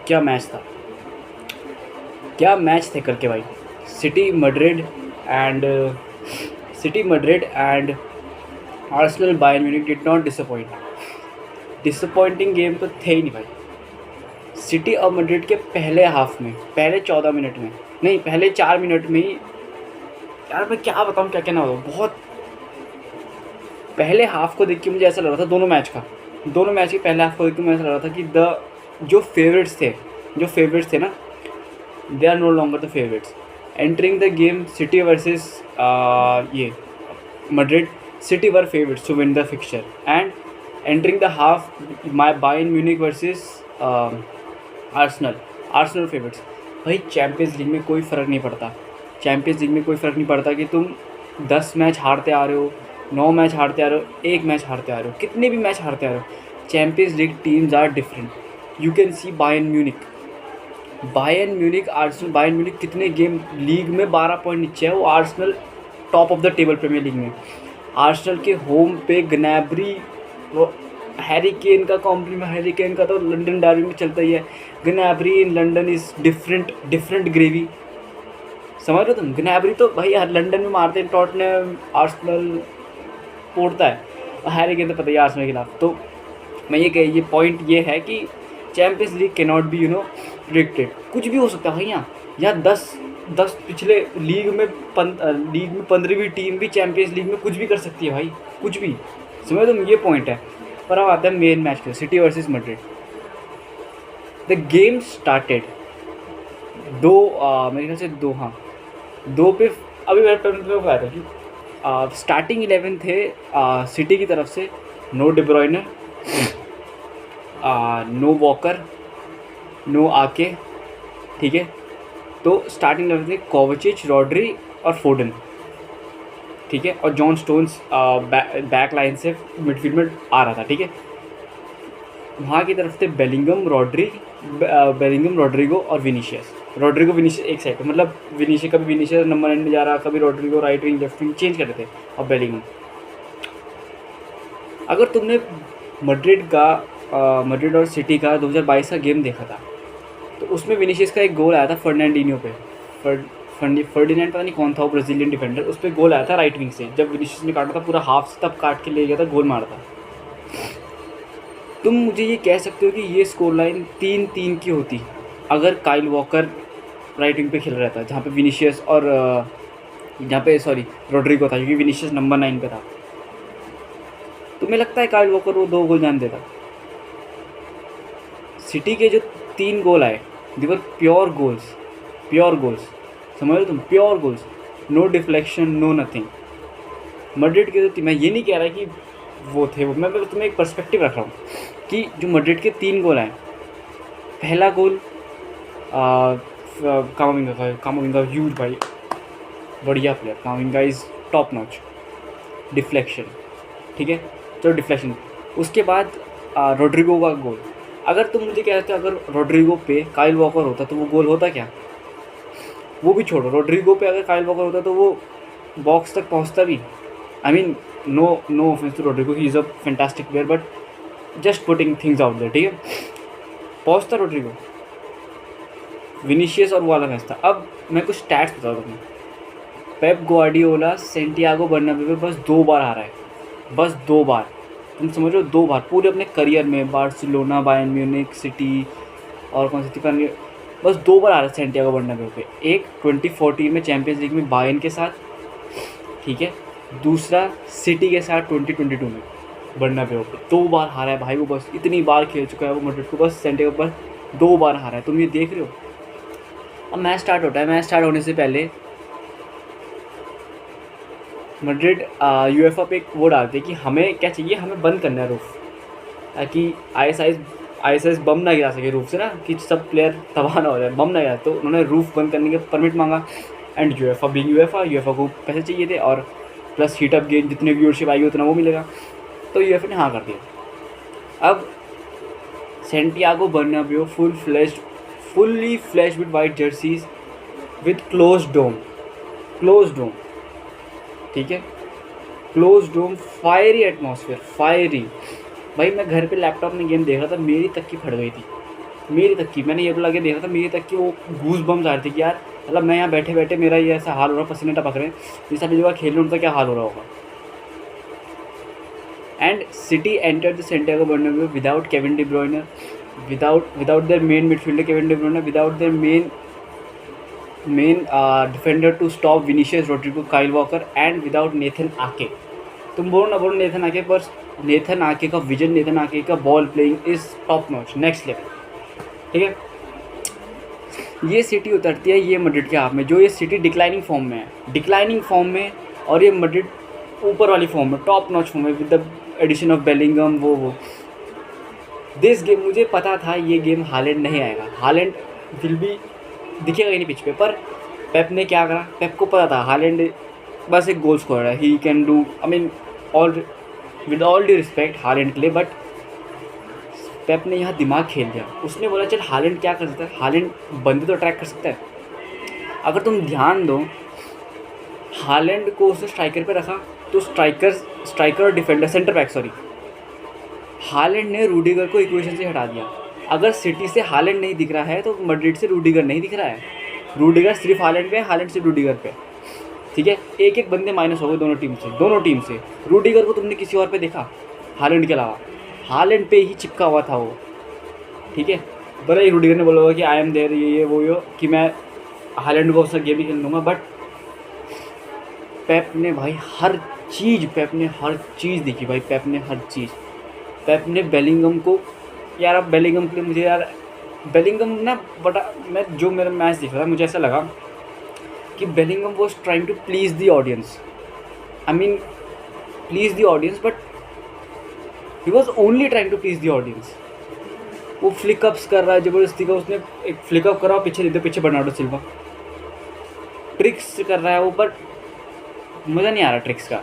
क्या मैच था, क्या मैच थे करके भाई। City Madrid and Arsenal Bayern Munich did not disappointing game तो थे ही नहीं भाई। सिटी और मैड्रिड के पहले हाफ में, पहले 14 मिनट में नहीं, पहले 4 मिनट में ही, यार मैं क्या बताऊँ क्या कहना होगा। बहुत पहले हाफ को देख के मुझे ऐसा लग रहा था, दोनों मैच के पहले हाफ को देख के मुझे ऐसा लग रहा था कि जो फेवरेट्स थे ना, they are no longer the favourites. Entering the game City versus ये Madrid, City were favourites to win the fixture. And entering the half Bayern Munich versus Arsenal favourites. भाई चैम्पियंस लीग में कोई फ़र्क नहीं पड़ता कि तुम 10 मैच हारते आ रहे हो, 9 मैच हारते आ रहे हो, 1 मैच हारते आ रहे हो, कितने भी मैच हारते आ रहे हो, Champions League teams are different. You can see Bayern Munich कितने गेम लीग में 12 पॉइंट नीचे है, वो Arsenal top of the table Premier League में। आर्सेनल के होम पे ग्नैब्री, वो हैरी केन का तो लंदन डर्बी में चलता ही है। Gnabry in London is different gravy, समझ रहे हो तुम। ग्नैब्री तो भाई लंदन में मारते हैं, टॉटनहम आर्सेनल तोड़ता है, और हैरी केन तो पता ही है आर्सेनल के खिलाफ। तो मैं ये पॉइंट ये है कि champions league can not be predicted, कुछ भी हो सकता है भाई। यहाँ 10 पिछले लीग में 15वीं टीम भी चैम्पियंस लीग में कुछ भी कर सकती है भाई, कुछ भी, समझ तुम, ये पॉइंट है। पर अब आता है मेन मैच पे, city versus Madrid. The game started मेरे ख्याल से दो पे। अभी मैं तुम्हें बता रहा हूँ कि स्टार्टिंग 11 थे सिटी की तरफ से, no De Bruyne, no Walker, no Ake, ठीक है। तो स्टार्टिंग 11 थे कोवाचिच, रॉड्री और फोडन, ठीक है। और जॉन स्टोन्स बैक लाइन से मिडफील्ड में आ रहा था, ठीक है। वहाँ की तरफ थे बेलिंगम, रॉड्रिगो और विनीशियस एक साइड, मतलब कभी विनीशियस नंबर 9 में जा रहा, कभी Rodrigo right wing left wing change कर रहे थे, और बेलिंगम। अगर तुमने मैड्रिड और सिटी का 2022 का गेम देखा था, तो उसमें विनीशियस का एक गोल आया था फर्नांडिन्हो पे, फर्डिनेंड पता नहीं कौन था वो ब्राज़ीलियन डिफेंडर, उस पर गोल आया था राइट विंग से, जब विनीशियस ने काटा था पूरा हाफ से, तब काट के ले गया था, गोल मारा था। तुम मुझे ये कह सकते हो कि ये स्कोर लाइन 3-3 की होती अगर काइल वॉकर राइट विंग पे खेल रहा था, जहाँ पे विनीशियस और रॉड्रिगो था, क्योंकि विनीशियस नंबर 9 पे था। तुम्हें लगता है काइल वॉकर वो 2 गोल जान देता? सिटी के जो 3 गोल आए, दे वर प्योर गोल्स, समझ लो तुम, pure goals, no deflection, no nothing. Madrid के तो मैं ये नहीं कह रहा कि वो थे, वो मैं तुम्हें एक पर्सपेक्टिव रख रहा हूँ कि जो मैड्रिड के 3 गोल आए, पहला गोल कामाविंगा ह्यूज भाई, बढ़िया player, कामाविंगा is top notch, deflection, ठीक है, चलो डिफ्लेक्शन। उसके बाद रॉड्रिगो का गोल, अगर तुम मुझे कहते हो अगर रॉड्रिगो पे काइल वॉकर होता तो वो गोल होता क्या? वो भी छोड़ो, रॉड्रिगो पे अगर काइल वॉकर होता तो वो बॉक्स तक पहुंचता भी। I mean no offence to Rodrigo, he is a fantastic player, but just putting things out there, ठीक है। पहुंचता रॉड्रिगो, विनीशियस और वो वाला मैच था। अब मैं कुछ स्टैट्स बता दूँ। पेप ग्वार्डियोला सैंटियागो बर्नाब्यू पे बस 2 बार हारा है, बस 2 बार, तुम समझ रहे हो, 2 बार पूरे अपने करियर में। बार्सिलोना, बायर्न म्यूनिख, सिटी और कौन सी थी, बस 2 बार हारा सैंटियागो बर्नाब्यू पे। एक 2014 में चैम्पियंस लीग में बायर्न के साथ, ठीक है, दूसरा सिटी के साथ 2022 में बर्नाब्यू पे 2 बार हारा है भाई वो। बस इतनी बार खेल चुका है वो मैड्रिड को, बस सैंटियागो पर 2 बार हारा है, तुम ये देख रहे हो। अब मैच स्टार्ट होता है, मैच स्टार्ट होने से पहले मैड्रिड यूएफए पे एक वो डालते हैं कि हमें क्या चाहिए, हमें बंद करना है रूफ, ताकि आईएसआईएस बम ना गिरा सके रूफ से ना, कि सब प्लेयर तबाह ना हो जाए, बम ना गिरा। तो उन्होंने रूफ बंद करने के परमिट मांगा, एंड यूएफए को पैसे चाहिए थे, और प्लस हीट अप गेम, जितने व्यूअरशिप आएगी उतना वो मिलेगा। तो यूएफए ने हाँ कर दिया। अब Santiago Bernabeu fully flashed with white jerseys with close dome, ठीक है, close dome, fiery atmosphere, fiery. भाई मैं घर पे लैपटॉप में गेम देख रहा था, मेरी तक की फट गई थी, मेरी तक की, मैंने ये तो लगे देखा था, मेरी तक की वो गूज बम्स आ रहे थे कि यार मतलब मैं यहाँ बैठे बैठे मेरा ये ऐसा हाल हो रहा है, पसीने टपक रहे हैं, ये सभी जगह खेल रहे हैं, उनका क्या हाल हो रहा होगा। And city enter the Santiago Bernabeu without Kevin De ब्रुयने, without their main midfielder Kevin De Bruyne, without their main defender to stop Vinicius, Rodrigo, Kyle Walker, and without Nathan Ake. तुम बोलो ना बोलो नेथन आके, पर Nathan आके का vision, Nathan आके का ball playing is top notch, next level. ठीक है, ये सिटी उतरती है ये मैड्रिड के हाथ में, जो ये सिटी डिक्लाइनिंग फॉर्म में है, डिक्लाइनिंग फॉर्म में, और ये मैड्रिड ऊपर वाली फॉर्म में, टॉप नॉच फॉर्म में, with the addition of Bellingham. वो दिस गेम मुझे पता था ये गेम हालैंड नहीं आएगा, हालैंड विल भी दिखेगा ही नहीं पिच पे, पर पेप ने क्या करा, पेप को पता था हालैंड बस एक गोल स्कोर है, he can do, I mean all with all due respect Holland के लिए, बट पेप ने यहाँ दिमाग खेल दिया। उसने बोला चल हालैंड क्या कर सकता है, हालैंड बंदे तो अट्रैक्ट कर सकता है। अगर तुम ध्यान दो, हालैंड को उसने स्ट्राइकर पे रखा, तो स्ट्राइकर और defender, centre back sorry, Holland ने रूडिगर को इक्वेशन से हटा दिया। अगर सिटी से हालैंड नहीं दिख रहा है तो मैड्रिड से रूडिगर नहीं दिख रहा है, रूडिगर सिर्फ हालैंड पे है, हालैंड से रूडिगर पे। ठीक है, एक एक बंदे माइनस हो गए दोनों टीम से। रूडिगर को तुमने किसी और पे देखा हालैंड के अलावा, हालैंड पे ही चिपका हुआ था वो। ठीक है, भले ही रूडिगर ने बोला होगा कि आई एम देयर, ये वो कि मैं हालैंड को उसका गेम ही खेल लूँगा, बट पेप ने भाई हर चीज़ देखी भाई, पेप ने बेलिंगम को, यार अब बेलिंगम के लिए मुझे यार बेलिंगम ना बटा, मैं जो मेरा मैच देख रहा था मुझे ऐसा लगा कि Bellingham was trying to please the audience, I mean please the audience, but he was only trying to please the audience. वो फ्लिकअप्स कर रहा है ज़बरदस्ती का, उसने एक फ्लिकअप करा, पीछे बर्नार्डो सिल्वा ट्रिक्स कर रहा है वो, पर मज़ा नहीं आ रहा ट्रिक्स का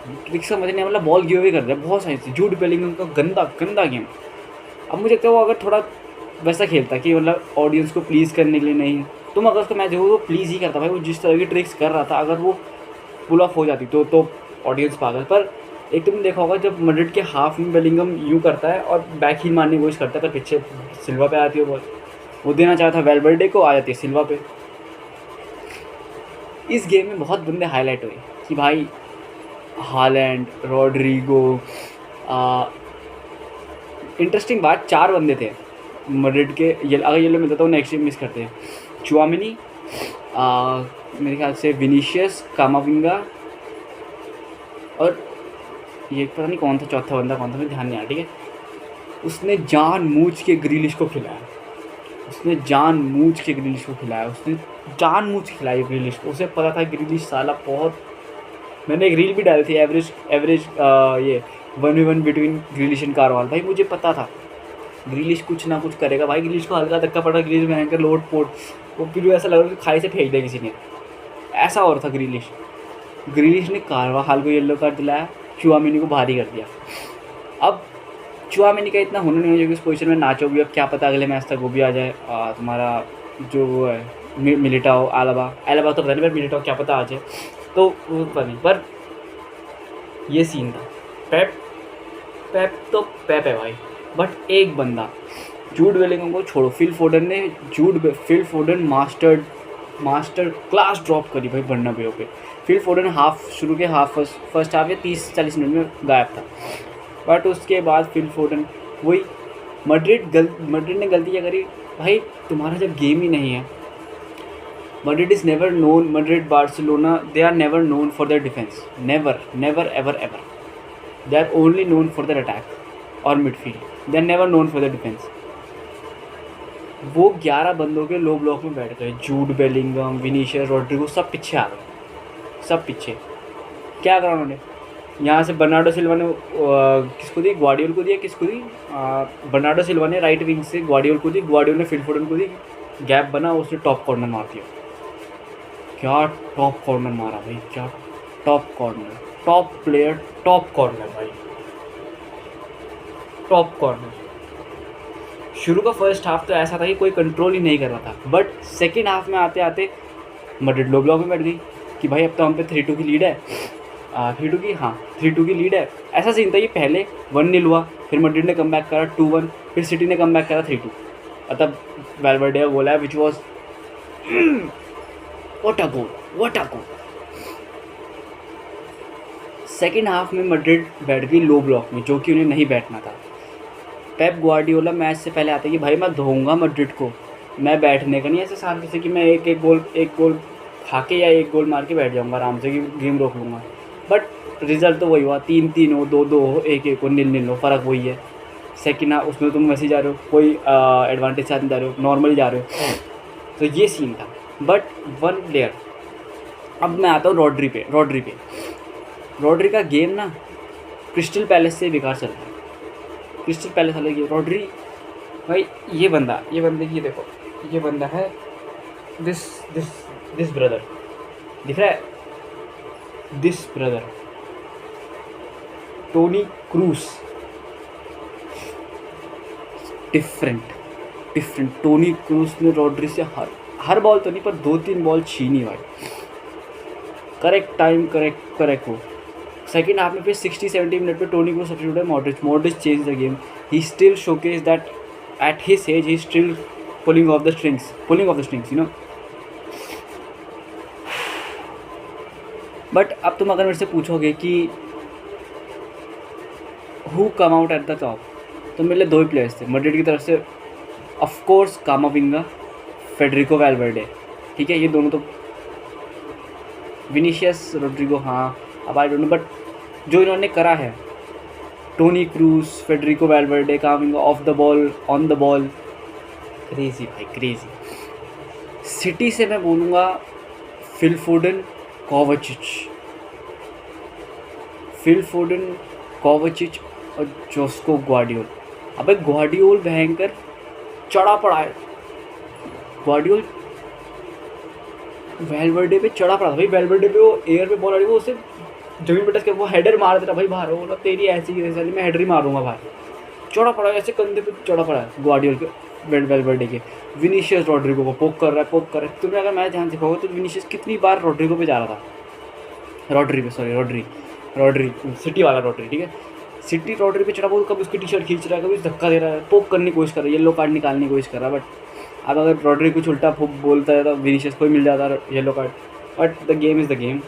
मज़ा नहीं आ रहा, मतलब बॉल गिव अवे कर रहा है बहुत सारी चीज़। जूड बेलिंगम का गंदा गेम। अब मुझे लगता है वो अगर थोड़ा वैसा खेलता कि मतलब ऑडियंस को प्लीज़ करने के लिए नहीं, तुम अगर उसका मैच देखो वो प्लीज़ ही करता भाई, वो जिस तरह की ट्रिक्स कर रहा था, अगर वो पुल ऑफ हो जाती तो ऑडियंस पागल। पर एक तुमने देखा होगा जब मैड्रिड के हाफ में बेलिंगम यूँ करता है और बैक ही मारने की कोशिश करता है, पर पीछे सिल्वा पे आती है बॉल, वो देना चाहता वेलवर्डे को, आ जाती है सिल्वा पे। इस गेम में बहुत बंदे हाईलाइट हुए कि भाई हालैंड, रॉड्रिगो, इंटरेस्टिंग बात 4 बंदे थे मैड्रिड के, अगर येलो मिलता तो वो नेक्स्ट मिस करते हैं। चुआमिनी, मेरे ख्याल से विनीशियस, कामाविंगा, और ये पता नहीं कौन था चौथा बंदा, कौन था मुझे ध्यान नहीं आ रहा। ठीक है, उसने जानबूझ के ग्रिलिश को खिलाया, उसने जानबूझ के ग्रिलिश खिलाई ग्रिलिश को। उसे पता था ग्रिलिश साला बहुत, मैंने एक रील भी डाली थी एवरेज ये 1v1 बिटवीन ग्रिलिश एंड कारवाल। भाई मुझे पता था ग्रिलिश कुछ ना कुछ करेगा भाई, ग्रिलिश को हल्का धक्का पड़ा, ग्रिलिश भयंकर लोट पोट, वो फिर ऐसा लग रहा था कि खाई से फेंक दिया किसी ने, ऐसा हो रहा था ग्रिलिश ने कारवाल को येलो कार्ड दिलाया, चुआमिनी को भारी कर दिया। अब चुआमिनी का इतना हुनर नहीं है जो कि उस पोजीशन में नाचो भी, अब क्या पता अगले मैच तक वो भी आ जाए, तुम्हारा जो वो है मिलिटाओ, एलाबा तो पता नहीं, पर मिलिटाओ क्या पता आ जाए, तो वो पता नहीं। पर ये सीन था, पेप तो पेप है भाई, बट एक बंदा जूड बेलिंगम को छोड़ो, Phil Foden master class drop करी भाई बर्नाब्यू पे। फिल फोडन फर्स्ट हाफ या 30-40 मिनट में गायब था, बट उसके बाद फिल फोडन वही मैड्रिड ने गलती क्या करी भाई, तुम्हारा जब गेम ही नहीं है, Madrid, Barcelona, they are never known for their defense, never ever, they are only known for their attack or midfield, they are never known for their defense। वो 11 बंदों के लो ब्लॉक में बैठ गए, जूड बेलिंगम, विनीशियस, रॉड्रिगो, सब पीछे आ गए, सब पीछे। क्या करा उन्होंने, यहाँ से बर्नार्डो सिल्वा ने किसको दी, ग्वार्डियोल को दिया, किसको दी, बर्नार्डो सिल्वा ने राइट विंग से ग्वार्डियोल को दी, ग्वार्डियोल ने फिल फोडन को दी, गैप बना, उसने टॉप कॉर्नर मार दिया। क्या टॉप कॉर्नर मारा भाई, क्या top corner, top player, top corner भाई, टॉप कॉर्नर। शुरू का फर्स्ट हाफ तो ऐसा था कि कोई कंट्रोल ही नहीं कर रहा था, बट सेकेंड हाफ में आते आते मैड्रिड लो ब्लॉक में बैठ गई कि भाई अब तो हम पे 3-2 की लीड है, 3-2 की लीड है। ऐसा सीन था कि पहले 1-0 हुआ, फिर मैड्रिड ने कम बैक करा 2-1, फिर सिटी ने कम बैक करा 3-2, मतलब वैल्वर्डे का गोल है which was what a goal, what a goal. Second half में मैड्रिड बैठ गई लो ब्लॉक में, जो कि उन्हें नहीं बैठना था। पेप ग्वार्डियोला मैच से पहले आता है कि भाई मैं धोऊंगा मैड्रिड को, मैं बैठने का नहीं ऐसे शांति से कि मैं एक गोल खा के या एक गोल मार के बैठ जाऊंगा आराम से कि गेम रोक लूँगा। बट रिजल्ट तो वही हुआ, 3-3 हो, 2-2 हो, 1-1 हो, 0-0 हो, फ़र्क वही है। सेकेंड हाफ उसमें तुम वैसे जा रहे हो, कोई एडवांटेज साथ नहीं जा रहे हो, नॉर्मल जा रहे हो, तो ये सीन था। बट वन प्लेयर, अब मैं आता हूँ रॉड्री का गेम ना क्रिस्टल पैलेस से बेकार चल रहा है। क्रिस्टल पैलेस वाले की रॉड्री भाई, ये बंदे की देखो, ये बंदा है दिस ब्रदर, दिख रहा है, this brother Toni Kroos, different Toni Kroos ने रॉड्री से हर बॉल तो नहीं पर 2-3 बॉल छीनी भाई, करेक्ट टाइम करेक्ट हो। सेकेंड हाफ में फिर 60-70 मिनट पे टोनी क्रूस सब्स्टिट्यूट है Modric change the game, he still showcase that at his age he still pulling off the strings you know. But अब तुम अगर मेरे से पूछोगे कि who come out at the top, तो मेरे लिए 2 ही प्लेयर्स थे मैड्रिड की तरफ से, ऑफ कोर्स कामाविंगा, फेडरिको वैल्वर्डे, ठीक है, ये दोनों तो, विनीशियस रोड्रिगो हाँ अब आई डोंट नो, बट जो इन्होंने करा है, Toni Kroos, Federico Valverde, Camavinga, off the ball, on the ball, crazy भाई क्रेजी। सिटी से मैं बोलूँगा फिल फोडन, कोवाचिच और जोस्को ग्वार्डियोल। अबे ग्वार्डियोल भयंकर चढ़ा पड़ा है, ग्वार्डियोल वैल्वर्डे पे चढ़ा पड़ा था भाई, वैल्वर्डे पे वो एयर पे बॉल आ रही, वो उसे जमीन पे टच कर वो हेडर मार देता भाई बाहर, बोला तेरी ऐसी मैं हेडर ही मारूंगा बाहर, चढ़ा पड़ा ऐसे कंधे पे चढ़ा पड़ा है ग्वार्डियोल के, वैल्वर्डे के। विनीशियस रॉड्रिगो को पोक कर रहा है। तुमने अगर मैच ध्यान देखोगे तो विनीशियस कितनी बार रॉड्रिगो पे जा रहा था, रॉड्री सिटी वाला रॉड्री, ठीक है, सिटी रॉड्री पे चढ़ा, वो कभी उसकी टी शर्ट खींच रहा है, कभी धक्का दे रहा है, पोक करने की कोशिश कर रहा है, येलो कार्ड निकालने की कोशिश कर रहा है। बट अब अगर रॉड्री कुछ उल्टा बोलता है तो विनीशियस को ही मिल जाता है yellow card. But the game is the game.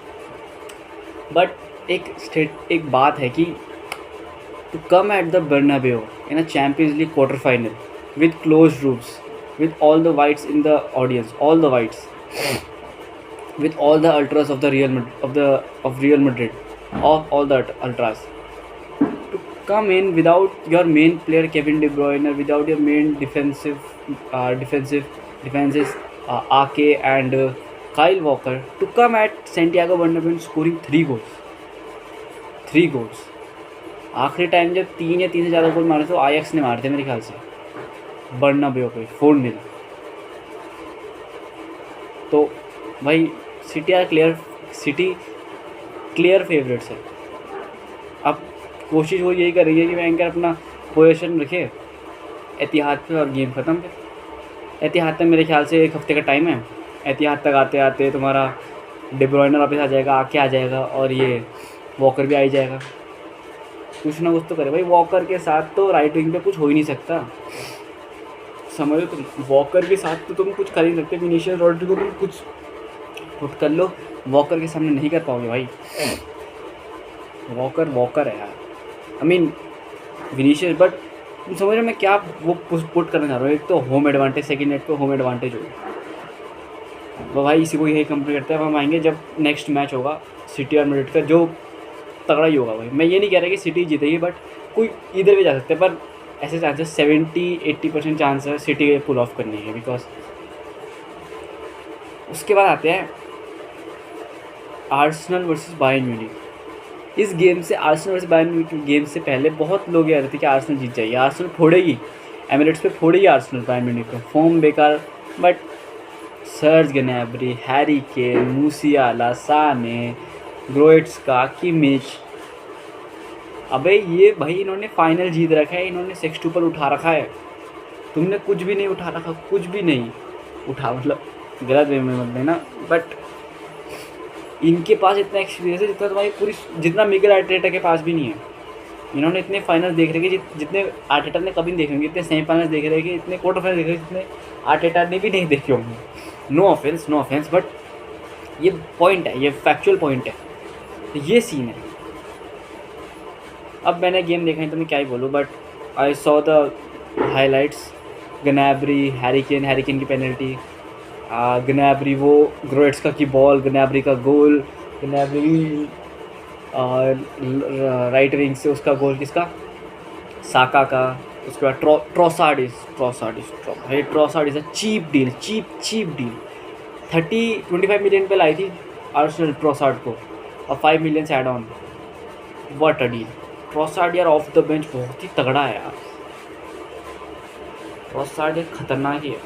But एक बात है कि to come at the Bernabeu in a Champions League quarter final with closed rooms, with all the whites in the audience, with all the ultras of the Real Madrid, of all the ultras, to come in without your main player Kevin De Bruyne, without your main defenses Ake and Kyle Walker, to come at Santiago Bernabeu scoring 3 goals. आखिरी time जब 3 या 3 से ज़्यादा गोल मारे तो Ajax ने मारे थे मेरे ख्याल से बर्नाबेउ पे 4-0। तो भाई सिटी क्लियर फेवरेट्स है। अब कोशिश वो यही करेंगे कि वेंगर अपना पोजीशन रखे एतिहाद पे और गेम ख़त्म कर। एतिहाद तक मेरे ख्याल से 1 हफ्ते का टाइम है, एतिहाद तक आते आते तुम्हारा डे ब्रुयने वापस आ जाएगा, आके आ जाएगा, और ये वॉकर भी आ ही जाएगा। कुछ ना कुछ तो करे भाई, वॉकर के साथ तो राइट विंग पे कुछ हो ही नहीं सकता, समझो तुम, वॉकर के साथ तो तुम कुछ कर ही नहीं सकते। विनीशियस रॉड्रिगो तुम कुछ पुट कर लो, वॉकर के सामने नहीं कर पाओगे भाई। वॉकर है यार, आई मीन विनीशियस। बट तुम समझ रहे हो मैं क्या वो पुट करना चाह रहा हूँ। एक तो होम एडवांटेज, सेकेंड नेट पे होम एडवांटेज होगा वो भाई, इसी को यही कंप्लीट करते हैं। हम आएंगे जब नेक्स्ट मैच होगा सिटी और मैड्रिड का, जो तगड़ा ही होगा भाई। मैं ये नहीं कह रहा कि सिटी जीतेगी, बट कोई इधर भी जा सकते हैं, पर ऐसे चांसेस 70-80% चांस है सिटी के पुल ऑफ करने के। बिकॉज उसके बाद आते हैं आर्सेनल वर्सेस बायर्न म्यूनिख। इस गेम से, Arsenal versus Bayern Munich game से पहले बहुत लोग कह रहे थे कि आर्सेनल जीत जाएगी, आर्सेनल फोड़ेगी, एमिरेट्स पे फोड़ेगी आर्सेनल बायर्न म्यूनिख का, फॉर्म बेकार। But Serge Gnabry, Harry Kane, Musiala, Sane, Goretzka, Kimmich, अबे ये भाई इन्होंने फाइनल जीत रखा है, इन्होंने सेक्सटुपल उठा रखा है, तुमने कुछ भी नहीं उठा रखा, कुछ भी नहीं उठा, मतलब गलत वे में मत लेना। बट इनके पास इतना एक्सपीरियंस है जितना तुम्हारी पूरी, जितना मिगेल आर्टेटा के पास भी नहीं है। इन्होंने इतने फाइनल्स देख रहे कि जितने आर्टेटा ने कभी नहीं देखे होंगे, इतने सेमीफाइनल्स देख रहे कि इतने क्वार्टर फाइनल देख रहे जितने आर्टेटा ने भी नहीं देखे होंगे। नो ऑफेंस, बट ये पॉइंट है, ये फैक्चुअल पॉइंट है। तो ये सीन है। अब मैंने गेम देखा है तो मैं क्या ही बोलूँ, but I saw the highlights. Gnabry, Harry Kane की पेनल्टी, ग्नैब्री वो ग्रोएट्स्का की बॉल, ग्नैब्री का गोल, ग्नैब्री राइट विंग से उसका गोल, किसका, साका का। उसके बाद Trossard is a cheap deal 25 million पे लाई थी आर्सेनल ट्रोसार्ड को, और 5 मिलियन से add on. What a deal. Trossard यार ऑफ द बेंच बहुत ही तगड़ा है यार, ट्रोसार्ड एक खतरनाक ही है।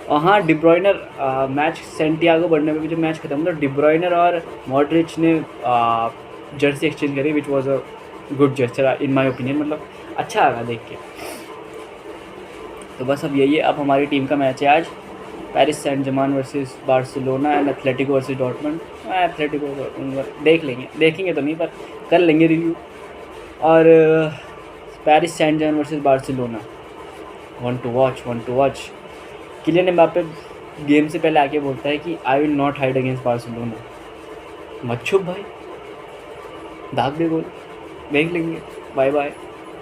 और हाँ, डिब्रॉयनर मैच सेंटियागो बर्नब्यू में जो मैच खत्म हुआ, डिब्रॉयनर और मॉड्रिच ने जर्सी एक्सचेंज करी, which was a good gesture in my opinion. मतलब अच्छा लगा देख के। तो बस अब यही है, अब हमारी टीम का मैच है आज, Paris Saint Germain versus Barcelona and Atletico versus Dortmund. Atletico देखेंगे तो नहीं, पर कर लेंगे रिव्यू। और Paris Saint Germain versus Barcelona, one to watch. Kylian Mbappe game से पहले आके बोलता है कि I will not hide against Barcelona. मत छुप भाई, दाग दे गोल, देख लेंगे। Bye bye.